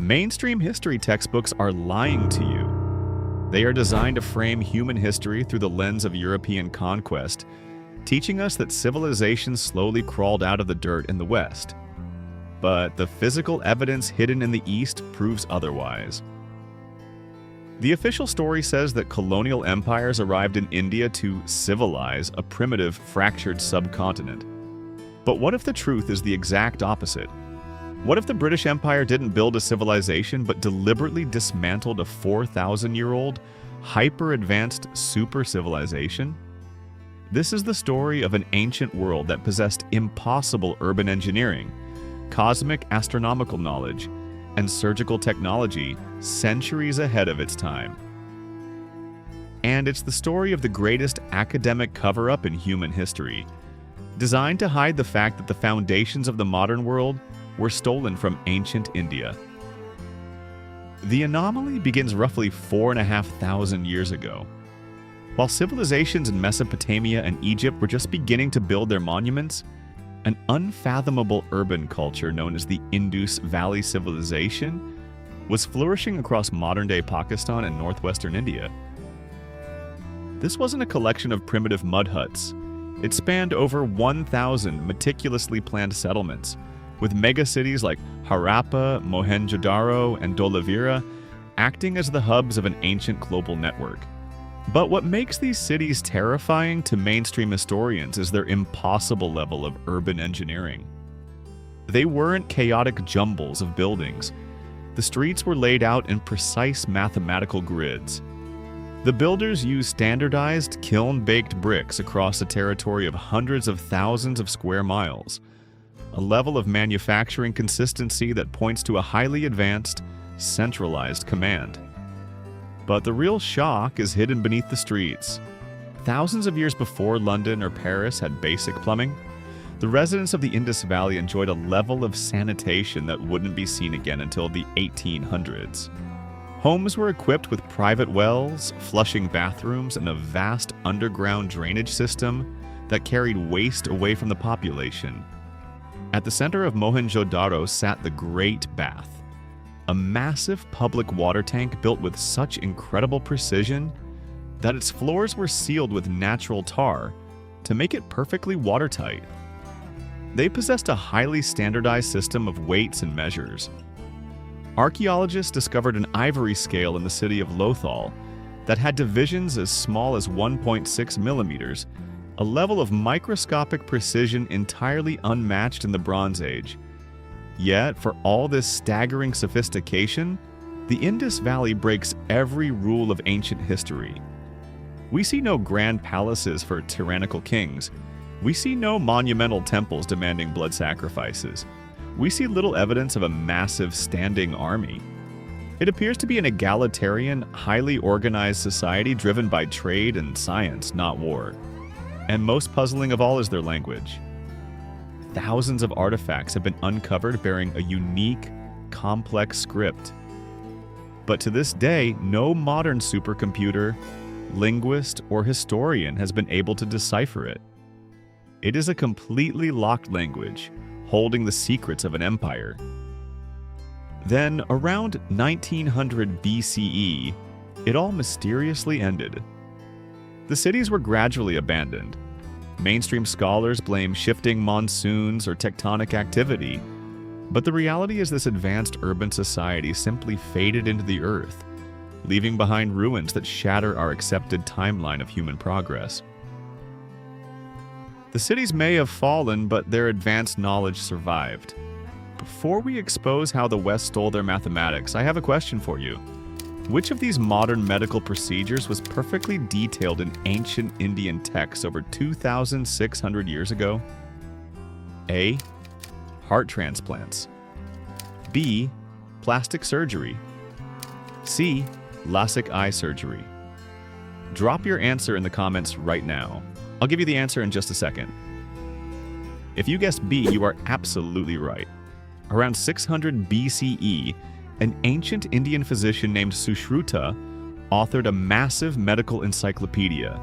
Mainstream history textbooks are lying to you. They are designed to frame human history through the lens of European conquest, teaching us that civilization slowly crawled out of the dirt in the West. But the physical evidence hidden in the East proves otherwise. The official story says that colonial empires arrived in India to civilize a primitive, fractured subcontinent. But what if the truth is the exact opposite? What if the British Empire didn't build a civilization but deliberately dismantled a 4,000-year-old, hyper-advanced super-civilization? This is the story of an ancient world that possessed impossible urban engineering, cosmic astronomical knowledge, and surgical technology centuries ahead of its time. And it's the story of the greatest academic cover-up in human history, designed to hide the fact that the foundations of the modern world were stolen from ancient India. The anomaly begins roughly 4,500 years ago. While civilizations in Mesopotamia and Egypt were just beginning to build their monuments, an unfathomable urban culture known as the Indus Valley civilization was flourishing across modern-day Pakistan and northwestern India. This wasn't a collection of primitive mud huts. It spanned over 1,000 meticulously planned settlements, with megacities like Harappa, Mohenjo-Daro, and Dholavira acting as the hubs of an ancient global network. But what makes these cities terrifying to mainstream historians is their impossible level of urban engineering. They weren't chaotic jumbles of buildings. The streets were laid out in precise mathematical grids. The builders used standardized, kiln-baked bricks across a territory of hundreds of thousands of square miles, a level of manufacturing consistency that points to a highly advanced, centralized command. But the real shock is hidden beneath the streets. Thousands of years before London or Paris had basic plumbing, the residents of the Indus Valley enjoyed a level of sanitation that wouldn't be seen again until the 1800s. Homes were equipped with private wells, flushing bathrooms, and a vast underground drainage system that carried waste away from the population. At the center of Mohenjo-Daro sat the Great Bath, a massive public water tank built with such incredible precision that its floors were sealed with natural tar to make it perfectly watertight. They possessed a highly standardized system of weights and measures. Archaeologists discovered an ivory scale in the city of Lothal that had divisions as small as 1.6 millimeters, a level of microscopic precision entirely unmatched in the Bronze Age. Yet, for all this staggering sophistication, the Indus Valley breaks every rule of ancient history. We see no grand palaces for tyrannical kings. We see no monumental temples demanding blood sacrifices. We see little evidence of a massive standing army. It appears to be an egalitarian, highly organized society driven by trade and science, not war. And most puzzling of all is their language. Thousands of artifacts have been uncovered bearing a unique, complex script. But to this day, no modern supercomputer, linguist, or historian has been able to decipher it. It is a completely locked language, holding the secrets of an empire. Then, around 1900 BCE, it all mysteriously ended. The cities were gradually abandoned. Mainstream scholars blame shifting monsoons or tectonic activity, but the reality is this advanced urban society simply faded into the earth, leaving behind ruins that shatter our accepted timeline of human progress. The cities may have fallen, but their advanced knowledge survived. Before we expose how the West stole their mathematics, I have a question for you. Which of these modern medical procedures was perfectly detailed in ancient Indian texts over 2,600 years ago? A. Heart transplants. B. Plastic surgery. C. LASIK eye surgery. Drop your answer in the comments right now. I'll give you the answer in just a second. If you guessed B, you are absolutely right. Around 600 BCE, an ancient Indian physician named Sushruta authored a massive medical encyclopedia.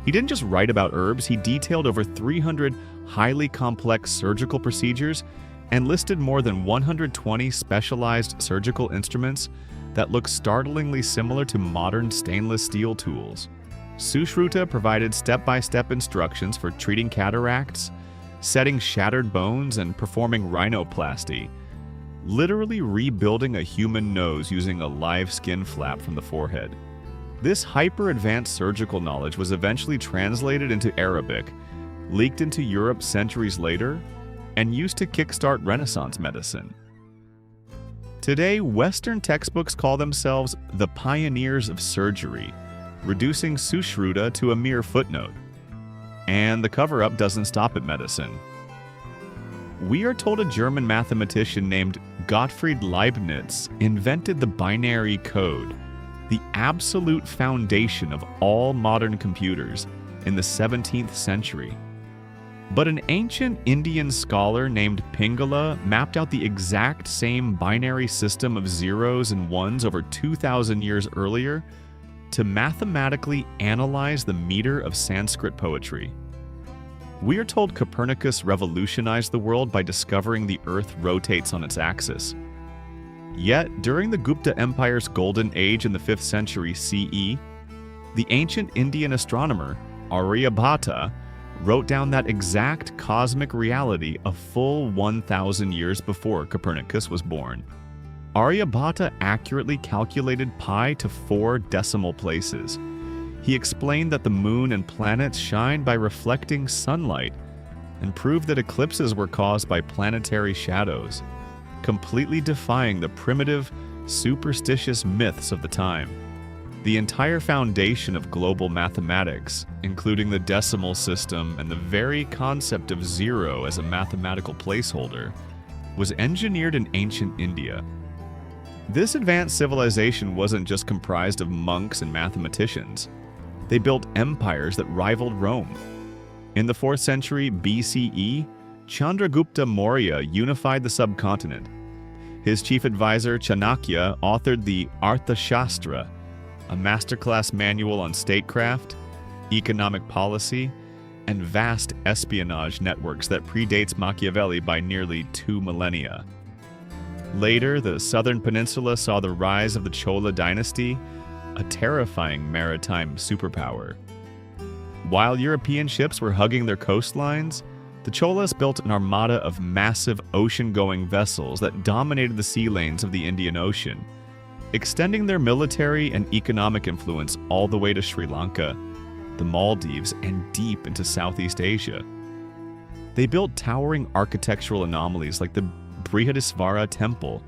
He didn't just write about herbs, he detailed over 300 highly complex surgical procedures and listed more than 120 specialized surgical instruments that look startlingly similar to modern stainless steel tools. Sushruta provided step-by-step instructions for treating cataracts, setting shattered bones, and performing rhinoplasty, literally rebuilding a human nose using a live skin flap from the forehead. This hyper-advanced surgical knowledge was eventually translated into Arabic, leaked into Europe centuries later, and used to kickstart Renaissance medicine. Today, Western textbooks call themselves the pioneers of surgery, reducing Sushruta to a mere footnote. And the cover-up doesn't stop at medicine. We are told a German mathematician named Gottfried Leibniz invented the binary code, the absolute foundation of all modern computers, in the 17th century. But an ancient Indian scholar named Pingala mapped out the exact same binary system of zeros and ones over 2,000 years earlier to mathematically analyze the meter of Sanskrit poetry. We are told Copernicus revolutionized the world by discovering the Earth rotates on its axis. Yet, during the Gupta Empire's golden age in the 5th century CE, the ancient Indian astronomer Aryabhata wrote down that exact cosmic reality a full 1,000 years before Copernicus was born. Aryabhata accurately calculated pi to 4 decimal places. He explained that the moon and planets shine by reflecting sunlight and proved that eclipses were caused by planetary shadows, completely defying the primitive, superstitious myths of the time. The entire foundation of global mathematics, including the decimal system and the very concept of zero as a mathematical placeholder, was engineered in ancient India. This advanced civilization wasn't just comprised of monks and mathematicians. They built empires that rivaled Rome. In the 4th century BCE, Chandragupta Maurya unified the subcontinent. His chief advisor, Chanakya, authored the Arthashastra, a masterclass manual on statecraft, economic policy, and vast espionage networks that predates Machiavelli by nearly 2 millennia. Later, the southern peninsula saw the rise of the Chola Dynasty, a terrifying maritime superpower. While European ships were hugging their coastlines, the Cholas built an armada of massive ocean-going vessels that dominated the sea lanes of the Indian Ocean, extending their military and economic influence all the way to Sri Lanka, the Maldives, and deep into Southeast Asia. They built towering architectural anomalies like the Brihadisvara Temple,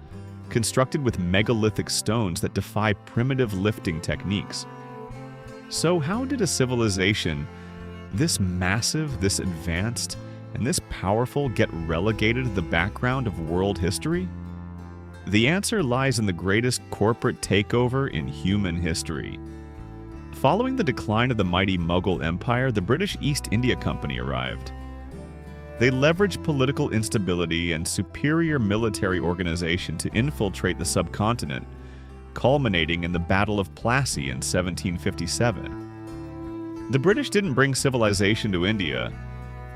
constructed with megalithic stones that defy primitive lifting techniques. So how did a civilization this massive, this advanced, and this powerful get relegated to the background of world history? The answer lies in the greatest corporate takeover in human history. Following the decline of the mighty Mughal Empire, the British East India Company arrived. They leveraged political instability and superior military organization to infiltrate the subcontinent, culminating in the Battle of Plassey in 1757. The British didn't bring civilization to India,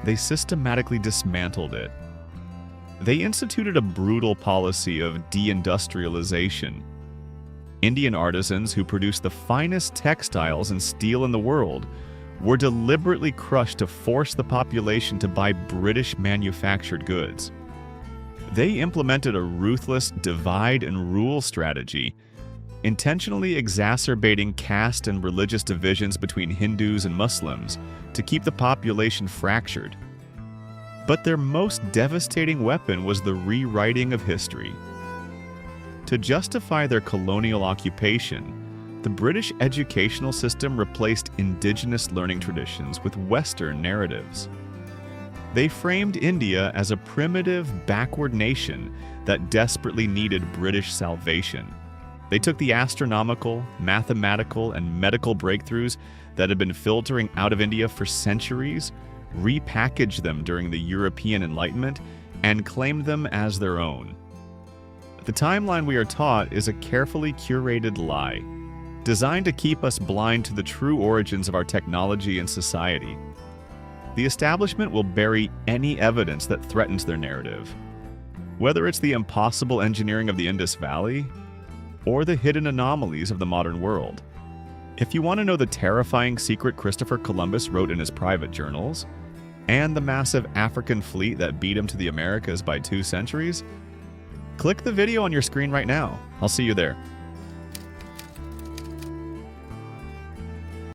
they systematically dismantled it. They instituted a brutal policy of deindustrialization. Indian artisans who produced the finest textiles and steel in the world were deliberately crushed to force the population to buy British-manufactured goods. They implemented a ruthless divide and rule strategy, intentionally exacerbating caste and religious divisions between Hindus and Muslims to keep the population fractured. But their most devastating weapon was the rewriting of history. To justify their colonial occupation, the British educational system replaced indigenous learning traditions with Western narratives. They framed India as a primitive, backward nation that desperately needed British salvation. They took the astronomical, mathematical, and medical breakthroughs that had been filtering out of India for centuries, repackaged them during the European Enlightenment, and claimed them as their own. The timeline we are taught is a carefully curated lie, designed to keep us blind to the true origins of our technology and society. The establishment will bury any evidence that threatens their narrative. Whether it's the impossible engineering of the Indus Valley or the hidden anomalies of the modern world. If you want to know the terrifying secret Christopher Columbus wrote in his private journals, and the massive African fleet that beat him to the Americas by 2 centuries, click the video on your screen right now. I'll see you there.